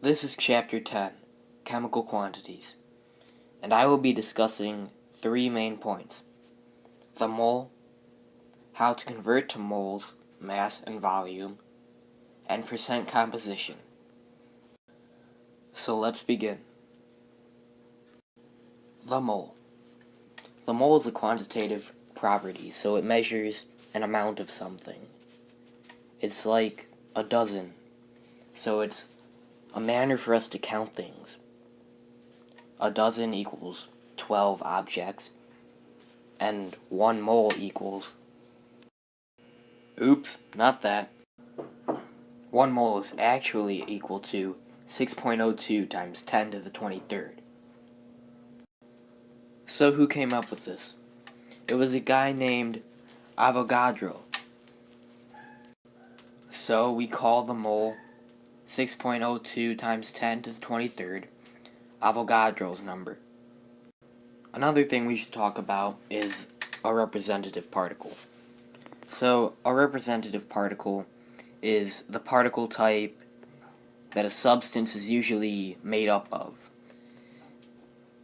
This is Chapter 10, Chemical Quantities, and I will be discussing three main points: the mole, how to convert to moles, mass and volume, and percent composition. So let's begin. The mole. The mole is a quantitative property, so it measures an amount of something. It's like a dozen, so it's a manner for us to count things. A dozen equals 12 objects, and 1 mole equals... Oops, not that. 1 mole is actually equal to 6.02 times 10 to the 23rd. So who came up with this? It was a guy named Avogadro. So we call the mole 6.02 times 10 to the 23rd, Avogadro's number. Another thing we should talk about is a representative particle. So a representative particle is the particle type that a substance is usually made up of.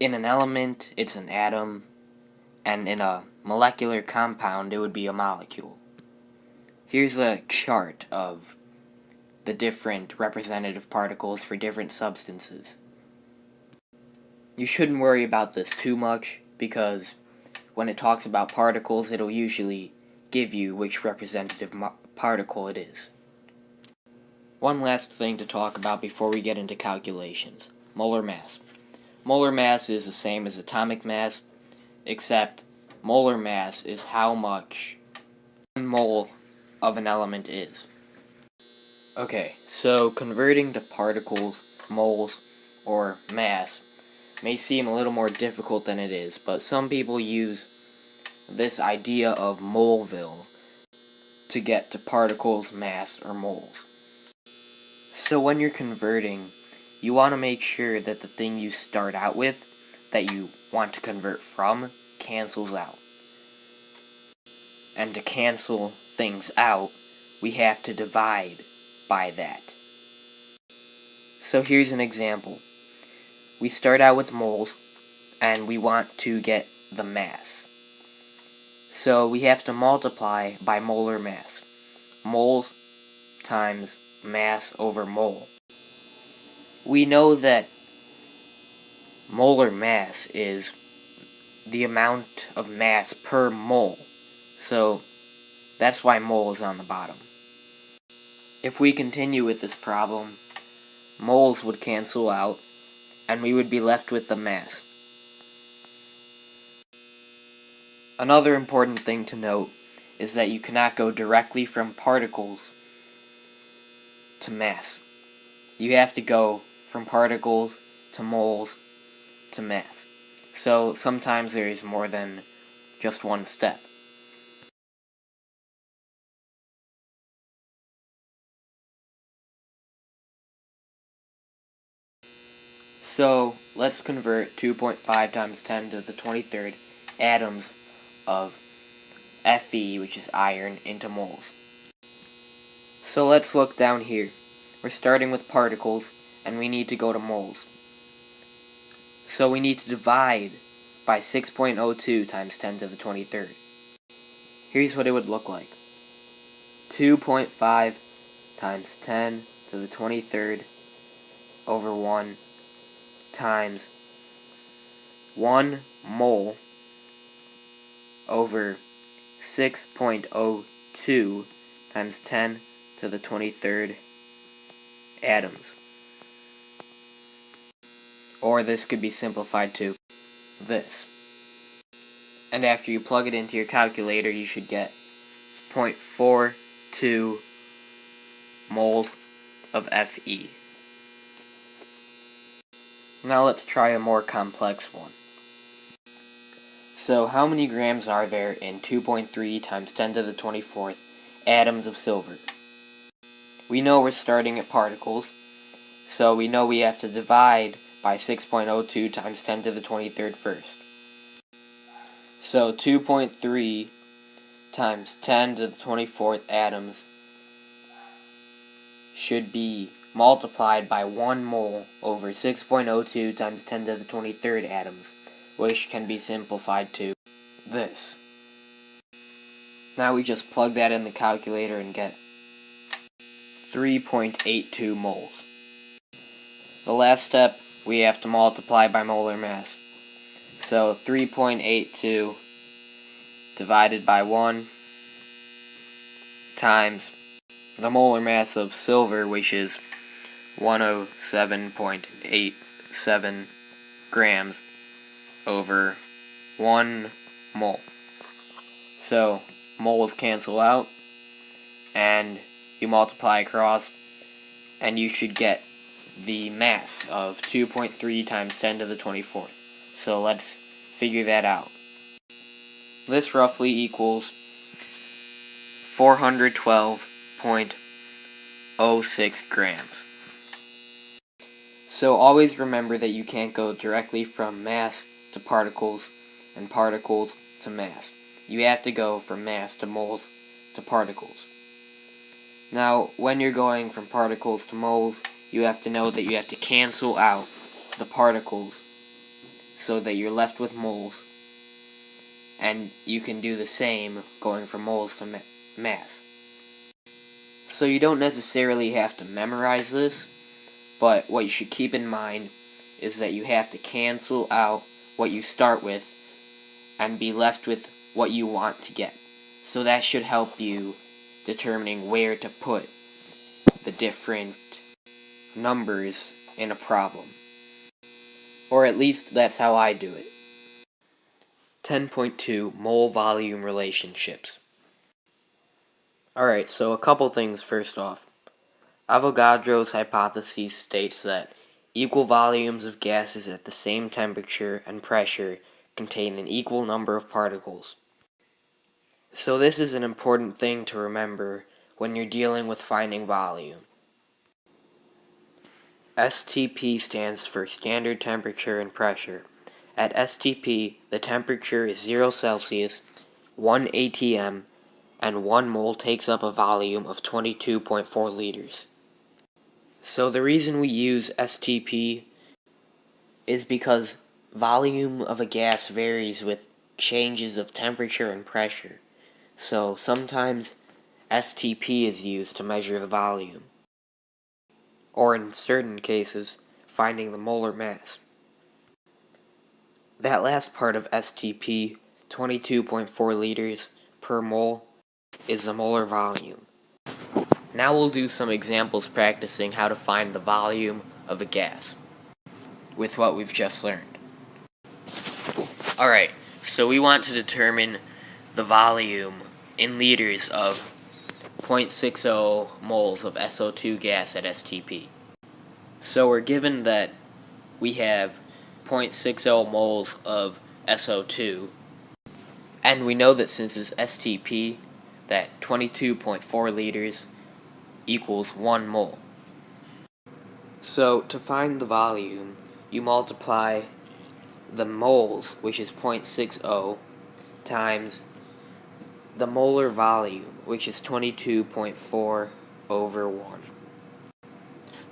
In an element, it's an atom, and in a molecular compound, it would be a molecule. Here's a chart of the different representative particles for different substances. You shouldn't worry about this too much, because when it talks about particles, it'll usually give you which representative particle it is. One last thing to talk about before we get into calculations: molar mass. Molar mass is the same as atomic mass, except molar mass is how much 1 mole of an element is. Okay, so converting to particles, moles, or mass may seem a little more difficult than it is, but some people use this idea of moleville to get to particles, mass, or moles. So when you're converting, you want to make sure that the thing you start out with, that you want to convert from, cancels out. And to cancel things out, we have to divide by that. So here's an example. We start out with moles, and we want to get the mass. So we have to multiply by molar mass. Moles times mass over mole. We know that molar mass is the amount of mass per mole, so that's why mole is on the bottom. If we continue with this problem, moles would cancel out, and we would be left with the mass. Another important thing to note is that you cannot go directly from particles to mass. You have to go from particles to moles to mass. So sometimes there is more than just one step. So let's convert 2.5 times 10 to the 23rd atoms of Fe, which is iron, into moles. So let's look down here. We're starting with particles, and we need to go to moles. So we need to divide by 6.02 times 10 to the 23rd. Here's what it would look like. 2.5 times 10 to the 23rd over 1 times 1 mole over 6.02 times 10 to the 23rd atoms. Or this could be simplified to this. And after you plug it into your calculator, you should get 0.42 moles of Fe. Now let's try a more complex one. So how many grams are there in 2.3 times 10 to the 24th atoms of silver? We know we're starting at particles, so we know we have to divide by 6.02 times 10 to the 23rd first. So 2.3 times 10 to the 24th atoms should be multiplied by 1 mole over 6.02 times 10 to the 23rd atoms, which can be simplified to this. Now we just plug that in the calculator and get 3.82 moles. The last step, we have to multiply by molar mass. So 3.82 divided by 1 times the molar mass of silver, which is 107.87 grams over 1 mole. So moles cancel out, and you multiply across, and you should get the mass of 2.3 times 10 to the 24th. So let's figure that out. This roughly equals 412.06 grams. So always remember that you can't go directly from mass to particles and particles to mass. You have to go from mass to moles to particles. Now, when you're going from particles to moles, you have to know that you have to cancel out the particles so that you're left with moles. And you can do the same going from moles to mass. So you don't necessarily have to memorize this, but what you should keep in mind is that you have to cancel out what you start with and be left with what you want to get. So that should help you determining where to put the different numbers in a problem. Or at least that's how I do it. 10.2 Mole Volume Relationships. Alright, so a couple things first off. Avogadro's hypothesis states that equal volumes of gases at the same temperature and pressure contain an equal number of particles. So this is an important thing to remember when you're dealing with finding volume. STP stands for standard temperature and pressure. At STP, the temperature is 0 Celsius, 1 atm, and 1 mole takes up a volume of 22.4 liters. So the reason we use STP is because volume of a gas varies with changes of temperature and pressure. So sometimes STP is used to measure the volume, or in certain cases, finding the molar mass. That last part of STP, 22.4 liters per mole, is the molar volume. Now we'll do some examples practicing how to find the volume of a gas with what we've just learned. Alright, so we want to determine the volume in liters of 0.60 moles of SO2 gas at STP. So we're given that we have 0.60 moles of SO2, and we know that since it's STP, that 22.4 liters equals 1 mole. So to find the volume, you multiply the moles, which is 0.60, times the molar volume, which is 22.4 over 1.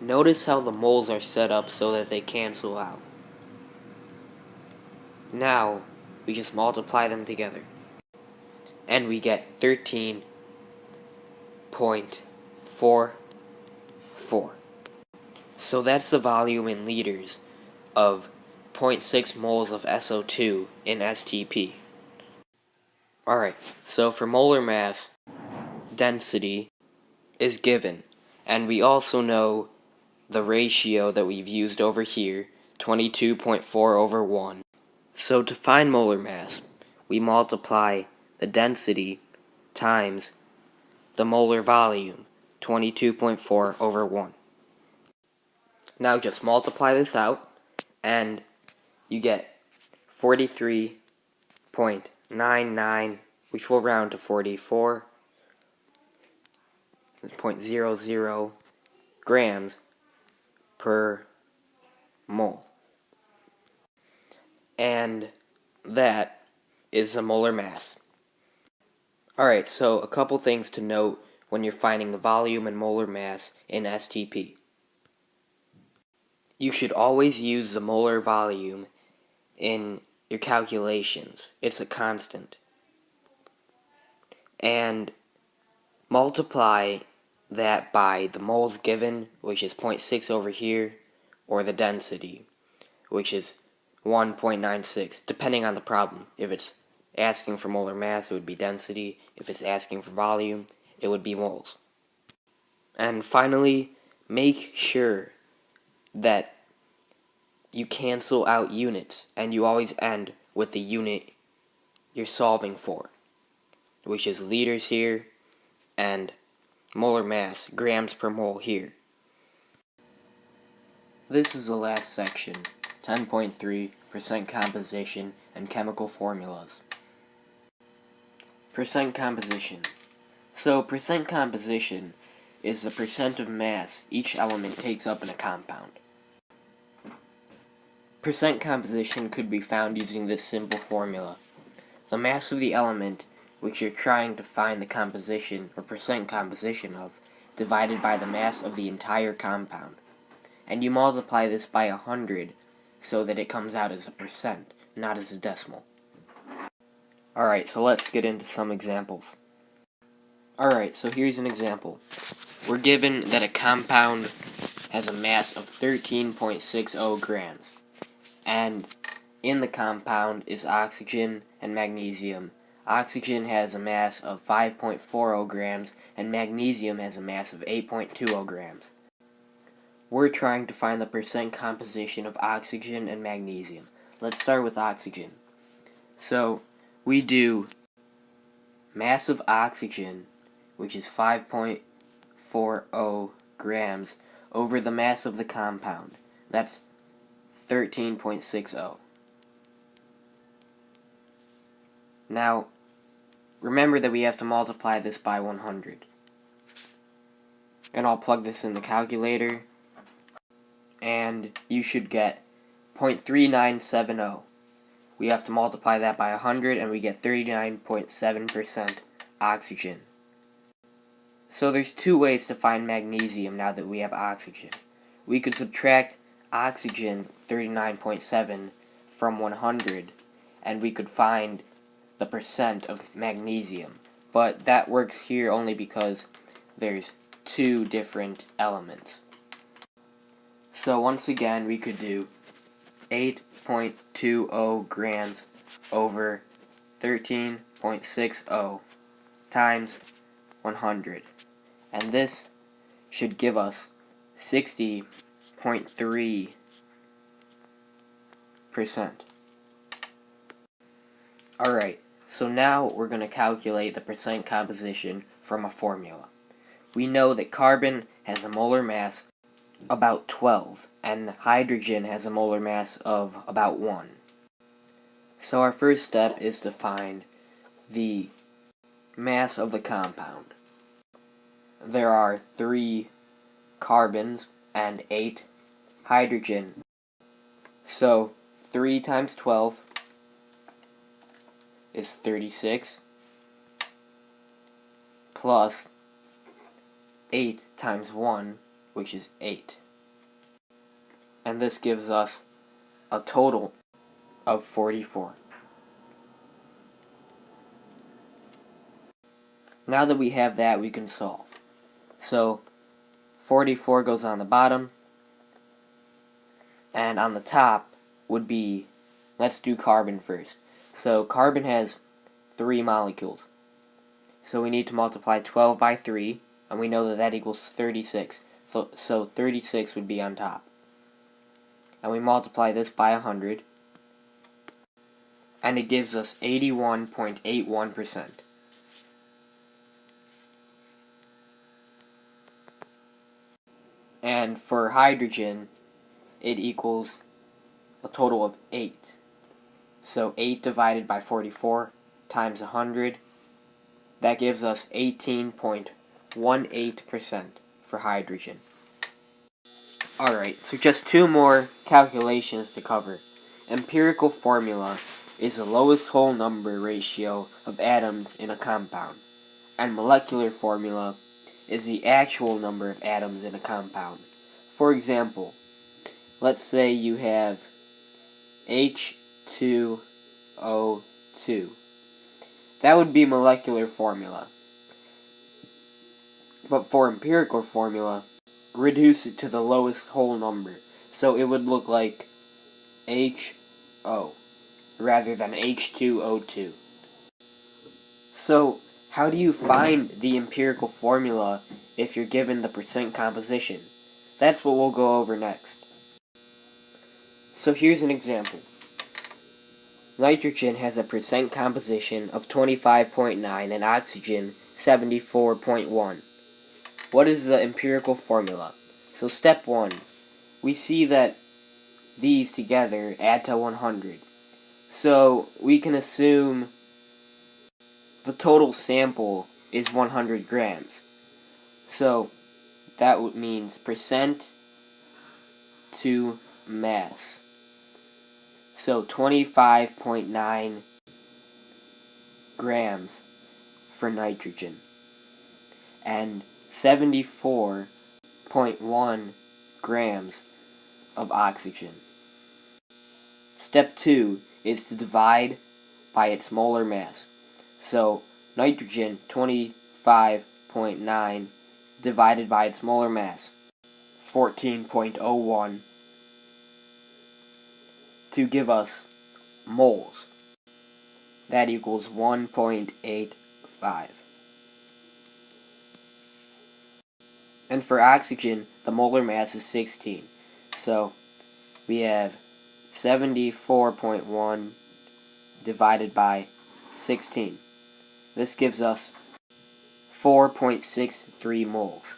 Notice how the moles are set up so that they cancel out. Now, we just multiply them together, and we get 13.44. So that's the volume in liters of 0.6 moles of SO2 in STP. Alright, so for molar mass, density is given, and we also know the ratio that we've used over here, 22.4 over 1. So to find molar mass, we multiply the density times the molar volume, 22.4 over 1. Now just multiply this out, and you get 43.99, which will round to 44.00 grams per mole. And that is the molar mass. Alright, so a couple things to note when you're finding the volume and molar mass in STP. You should always use the molar volume in your calculations. It's a constant. And multiply that by the moles given, which is 0.6 over here, or the density, which is 1.96, depending on the problem. If it's asking for molar mass, it would be density. If it's asking for volume, it would be moles. And finally, make sure that you cancel out units, and you always end with the unit you're solving for, which is liters here, and molar mass, grams per mole here. This is the last section, 10.3, percent composition and chemical formulas. Percent composition. So percent composition is the percent of mass each element takes up in a compound. Percent composition could be found using this simple formula. The mass of the element which you're trying to find the composition or percent composition of divided by the mass of the entire compound. And you multiply this by 100 so that it comes out as a percent, not as a decimal. Alright, so let's get into some examples. Alright, so here's an example. We're given that a compound has a mass of 13.60 grams. And in the compound is oxygen and magnesium. Oxygen has a mass of 5.40 grams, and magnesium has a mass of 8.20 grams. We're trying to find the percent composition of oxygen and magnesium. Let's start with oxygen. So, we do mass of oxygen, which is 5.40 grams, over the mass of the compound. That's 13.60. Now, remember that we have to multiply this by 100. And I'll plug this in the calculator, and you should get 0.3970. We have to multiply that by 100, and we get 39.7% oxygen. So there's two ways to find magnesium now that we have oxygen. We could subtract oxygen, 39.7, from 100, and we could find the percent of magnesium. But that works here only because there's two different elements. So once again, we could do 8.20 grams over 13.60 times 100. And this should give us 60.3%. Alright, so now we're going to calculate the percent composition from a formula. We know that carbon has a molar mass about 12, and hydrogen has a molar mass of about 1. So our first step is to find the mass of the compound. There are 3 carbons and 8 hydrogen. So 3 times 12 is 36, plus 8 times 1, which is 8. And this gives us a total of 44. Now that we have that, we can solve. So 44 goes on the bottom, and on the top would be, let's do carbon first. So carbon has 3 molecules. So we need to multiply 12 by 3, and we know that that equals 36. So 36 would be on top. And we multiply this by 100, and it gives us 81.81%. And for hydrogen, it equals a total of 8. So 8 divided by 44 times 100, that gives us 18.18% for hydrogen. Alright, so just 2 more calculations to cover. Empirical formula is the lowest whole number ratio of atoms in a compound, and molecular formula is the actual number of atoms in a compound. For example, let's say you have H2O2. That would be molecular formula. But for empirical formula, reduce it to the lowest whole number. So it would look like HO rather than H2O2. So how do you find the empirical formula if you're given the percent composition? That's what we'll go over next. So here's an example. Nitrogen has a percent composition of 25.9 and oxygen 74.1. What is the empirical formula? So step 1, we see that these together add to 100. So we can assume the total sample is 100 grams. So that means percent to mass. So 25.9 grams for nitrogen and 74.1 grams of oxygen. Step 2 is to divide by its molar mass. So nitrogen 25.9 divided by its molar mass 14.01 to give us moles. That equals 1.85. And for oxygen, the molar mass is 16. So we have 74.1 divided by 16. This gives us 4.63 moles.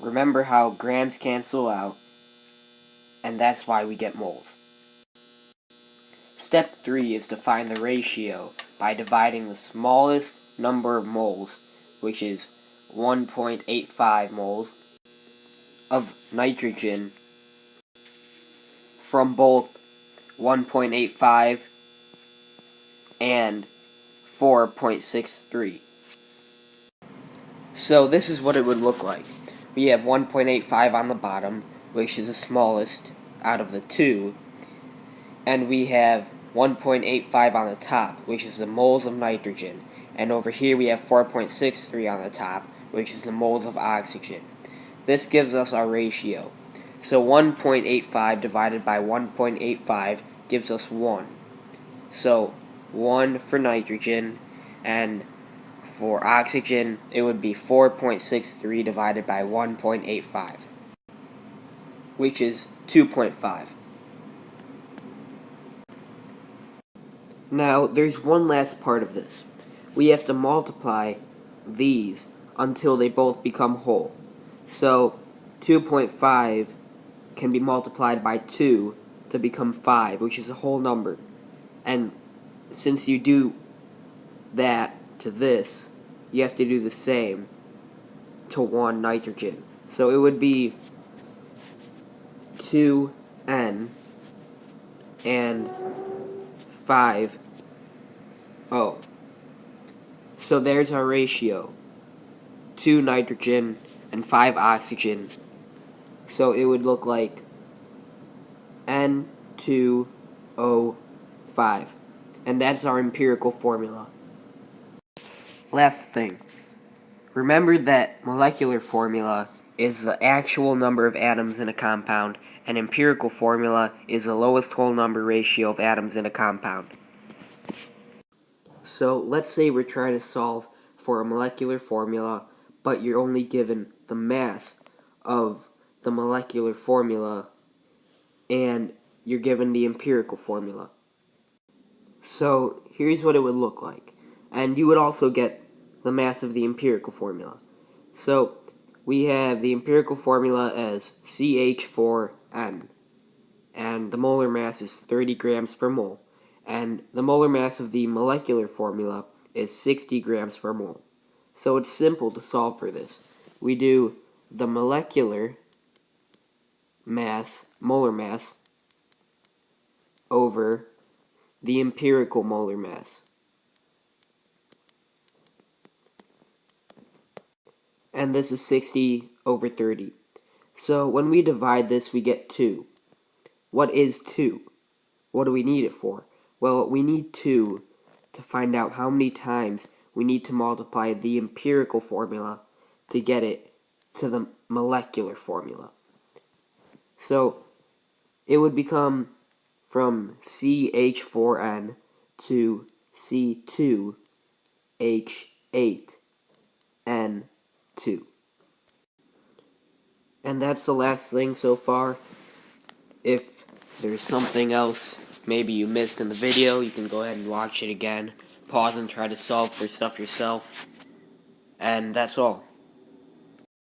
Remember how grams cancel out, and that's why we get moles. Step 3 is to find the ratio by dividing the smallest number of moles, which is 1.85 moles, of nitrogen from both 1.85 and 4.63. So this is what it would look like. We have 1.85 on the bottom, which is the smallest out of the two, and we have 1.85 on the top, which is the moles of nitrogen, and over here we have 4.63 on the top, which is the moles of oxygen. This gives us our ratio. So 1.85 divided by 1.85 gives us 1. So 1 for nitrogen, and for oxygen it would be 4.63 divided by 1.85, which is 2.5. Now, there's one last part of this. We have to multiply these until they both become whole. So 2.5 can be multiplied by 2 to become 5, which is a whole number. And since you do that to this, you have to do the same to 1 nitrogen. So it would be 2N and 5O. So there's our ratio. 2 nitrogen and 5 oxygen. So it would look like N2O5. And that's our empirical formula. Last thing. Remember that molecular formula is the actual number of atoms in a compound, and empirical formula is the lowest whole number ratio of atoms in a compound. So let's say we're trying to solve for a molecular formula, but you're only given the mass of the molecular formula, and you're given the empirical formula. So here's what it would look like. And you would also get the mass of the empirical formula. So we have the empirical formula as CH4N, and the molar mass is 30 grams per mole. And the molar mass of the molecular formula is 60 grams per mole. So it's simple to solve for this. We do the molecular mass, molar mass, over the empirical molar mass. and this is 60 over 30. So when we divide this, we get 2. What is 2? What do we need it for? Well, we need 2 to find out how many times we need to multiply the empirical formula to get it to the molecular formula. So it would become from CH4N to C2H8N2. And that's the last thing so far. If there's something else maybe you missed in the video, you can go ahead and watch it again. Pause and try to solve for stuff yourself. And that's all.